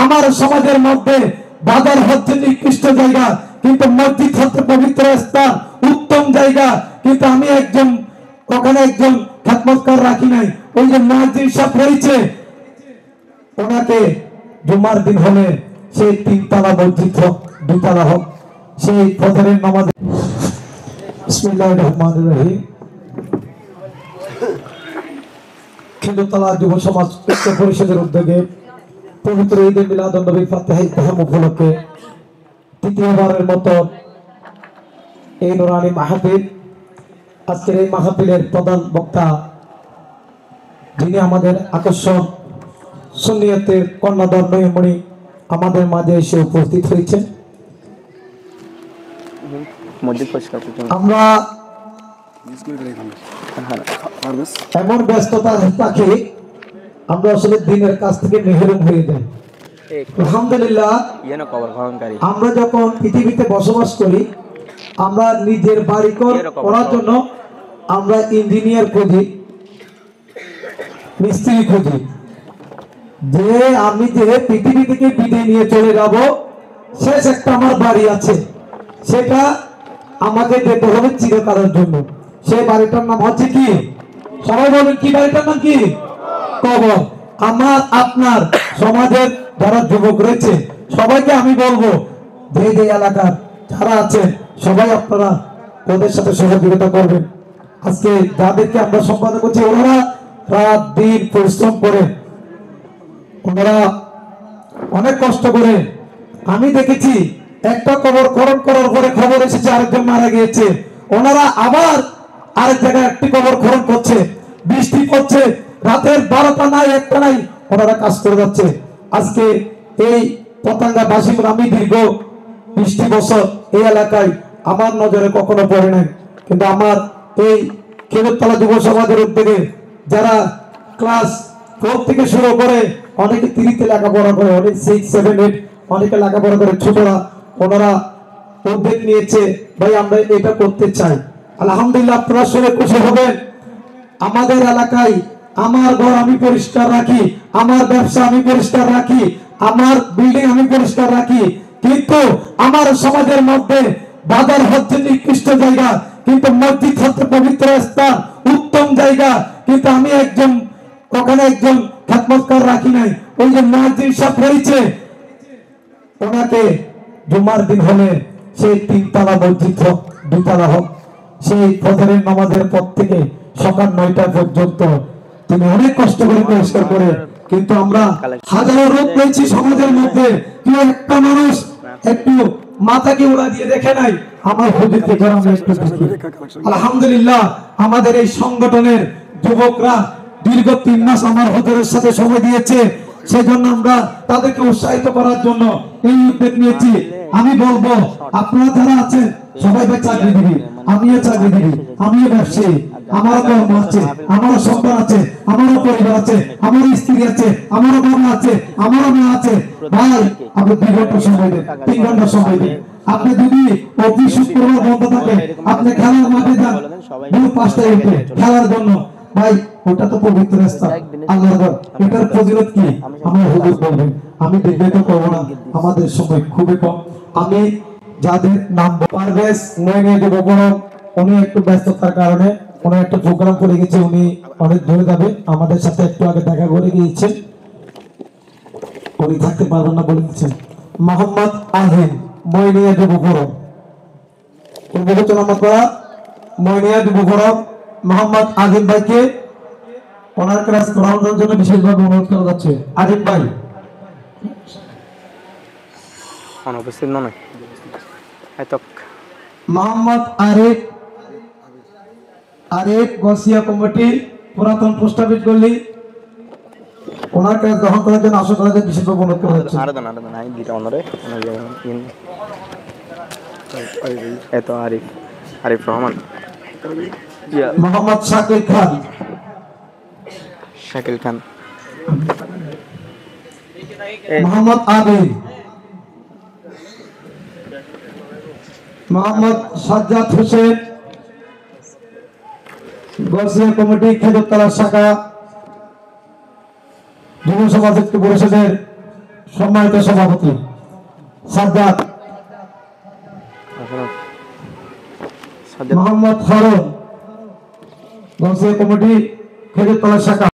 আমার সমাজের মধ্যে বাজার হচ্ছে নিকৃষ্ট জায়গা, কিন্তু মসজিদ হচ্ছে পবিত্র স্থান, উত্তম জায়গা, কিন্তু আমি একজন ওখানে একজন খেদমতকার রাখি নাই। ওই যে মুয়াজ্জিন সাহেব রয়েছে, ওনাকে জুমার দিন হলে সেই 3 তলা মসজিদ হোক 2 তলা হোক, সেই ফজরের নামাজ। বিসমিল্লাহির রহমানির রহিম। খেদতলা যুব সমাজ ঐক্য পরিষদের উদ্যোগে পবিত্র ঈদে মিলাদুন নবী ফাতিহা ইহতিরাম উপলক্ষে তৃতীয়বারের মতো এই নুরানি মাহফিল, আজকের এই মাহফিলের প্রধান বক্তা যিনি আমাদের আকর্ষণ সুন্নিয়তের কন্যাধর নয়মণি আমাদের মাঝে এসে উপস্থিত হয়েছেন। আমরা এমন ব্যস্ততা থাকি, আমরা আসলে দিনের কাছ থেকে মেহরুম হয়ে যাই। আলহামদুলিল্লাহ, আমরা যখন পৃথিবীতে বসবাস করি, আমরা নিজের বাড়ি করার জন্য আমরা ইঞ্জিনিয়ার খুঁজি, মিস্ত্রি খুঁজি, যে আমি যে পৃথিবী থেকে বিদায় নিয়ে চলে যাব, শেষ একটা আমার বাড়ি আছে, সেটা আমাকে যেতে হবে চিরকালের জন্য। সেই বাড়িটার নাম হচ্ছে কি? সবাই বলেন, কি বাড়িটার নাম কি? কবর। আমার আপনার সমাজের যারা যুবক রয়েছে সবাইকে আমি বলবো, যে যে এলাকার যারা আছে সবাই আপনারা ওদের সাথে সহযোগিতা করবেন। আজকে যাদেরকে আমরা সম্পাদন করছি, ওনারা রাত দিন পরিশ্রম করে, ওনারা অনেক কষ্ট করে। আমি দেখেছি একটা কবর খনন করার পরে খবর এসেছে আরেকজন মারা গিয়েছে, ওনারা আবার আরেক জায়গায় একটি কবর খনন করছে, বৃষ্টি পড়ছে, রাতের 12টা নাই 1টা নাই, ওনারা কাজ করে যাচ্ছে। আজকে এই পতাঙ্গা বাসী, আমি দীর্ঘ 20টি বছর এই এলাকায় আমার নজরে কখনো পড়ে নাই, কিন্তু আমার এই খেদতলা যুব সমাজের উদ্যোগে যারা ক্লাস 4 থেকে শুরু করে, অনেকে 3তে লেখাপড়া করে, অনেক 6, 7, 8, অনেকে লেখাপড়া করে, ছোটরা, ওনারা উদ্যোগ নিয়েছে, ভাই আমরা এটা করতে চাই। আলহামদুলিল্লাহ, আপনারা শুনে খুশি হবেন। আমাদের এলাকায় আমার ঘর আমি পরিষ্কার রাখি, আমার ব্যবসা আমি পরিষ্কার রাখি, আমার বিল্ডিং আমি পরিষ্কার রাখি, কিন্তু আমার সমাজের মধ্যে বাজার হচ্ছে নিকৃষ্ট জায়গা, কিন্তু মসজিদ হচ্ছে পবিত্র স্থান, উত্তম জায়গা, কিন্তু আমি একজন ওখানে একজন খেদমতকার রাখি নাই। ওই যে মুয়াজ্জিন সাহেব রয়েছে, ওনাকে জুমার দিন হলে সেই 3 তলা মসজিদ হোক 2 তলা হোক, সেই ফজরের নামাজের পর থেকে সকাল 9টা পর্যন্ত তিনি অনেক কষ্ট করে পরিষ্কার করে। কিন্তু আমরা হাজারো রোগ পেয়েছি সমাজের মধ্যে, কেউ একটা মানুষ একটু মাথাকে উড়া দিয়ে দেখে নাই আমার হুজুরকে আমরা একটু দেখি। আলহামদুলিল্লাহ, আমাদের এই সংগঠনের যুবকরা দীর্ঘ 3 মাস আমার হুজুরের সাথে সময় দিয়েছে, সেজন্য আমরা তাদেরকে উৎসাহিত করার জন্য এই উদ্যোগ নিয়েছি। আমি বলবো, আপনারা যারা আছেন সবাই ভাই চাকরিজীবী, আমিও চাকরিজীবী, আমিও ব্যবসায়ী, আমারও কর্ম আছে, আমারও সন্তান আছে, আমারও পরিবার আছে, আমারও স্ত্রী আছে, আমারও বাবা আছে, আমারও মেয়ে আছে। ভাই আপনি 2 ঘন্টা সময় দেন, 3 ঘন্টা সময় দেন। আপনি যদি অফিস শুক্রবার বন্ধ থাকে, আপনি খেলার মাঠে যান, 5টায় উঠে খেলার জন্য, ভাই ওটা তো পবিত্র স্থান, আল্লাহর ঘর, এটার ফজিলত কি আমার হুজুর বলবেন। আমি দীর্ঘায়িত করব না, আমাদের সময় খুবই কম। আমি যাদের নাম পারভেজ নয়নিয়া যুবকরণ, উনি একটু ব্যস্ততার কারণে ওনার একটা প্রোগ্রাম করে গেছে, উনি অনেক দূরে যাবে, আমাদের সাথে একটু আগে দেখা করে গিয়েছেন, উনি থাকতে পারবেন না বলে দিচ্ছেন। মোহাম্মদ আহিন নয়নিয়া যুবকরণ, নয়নিয়া যুবকরণ মোহাম্মদ আজিম ভাইকে ওনার ক্লাস করানোর জন্য বিশেষভাবে অনুরোধ করা যাচ্ছে। আজিম ভাই অনুপস্থিত নয়। মোহাম্মদ আরিফ গসিয়া কমিটি পুরাতন পোস্ট অফিস গলি, ওনার ক্লাস গ্রহণ করার জন্য আশা করা যায় বিশেষভাবে অনুরোধ করা যাচ্ছে। এত আরিফ রহমান, মোহাম্মদ শাকিল খান, মোহাম্মদ আবির, মোহাম্মদ সাজ্জাদ হোসেন, গসিয়া কমিটি খেদতলা শাখা যুব সমাজ ঐক্য পরিষদের সম্মানিত সভাপতি সাজ্জাদ আসেন। সাজ্জাদ মোহাম্মদ হারুন গংসিয়া কমিটি খেজুরতলা শাখা।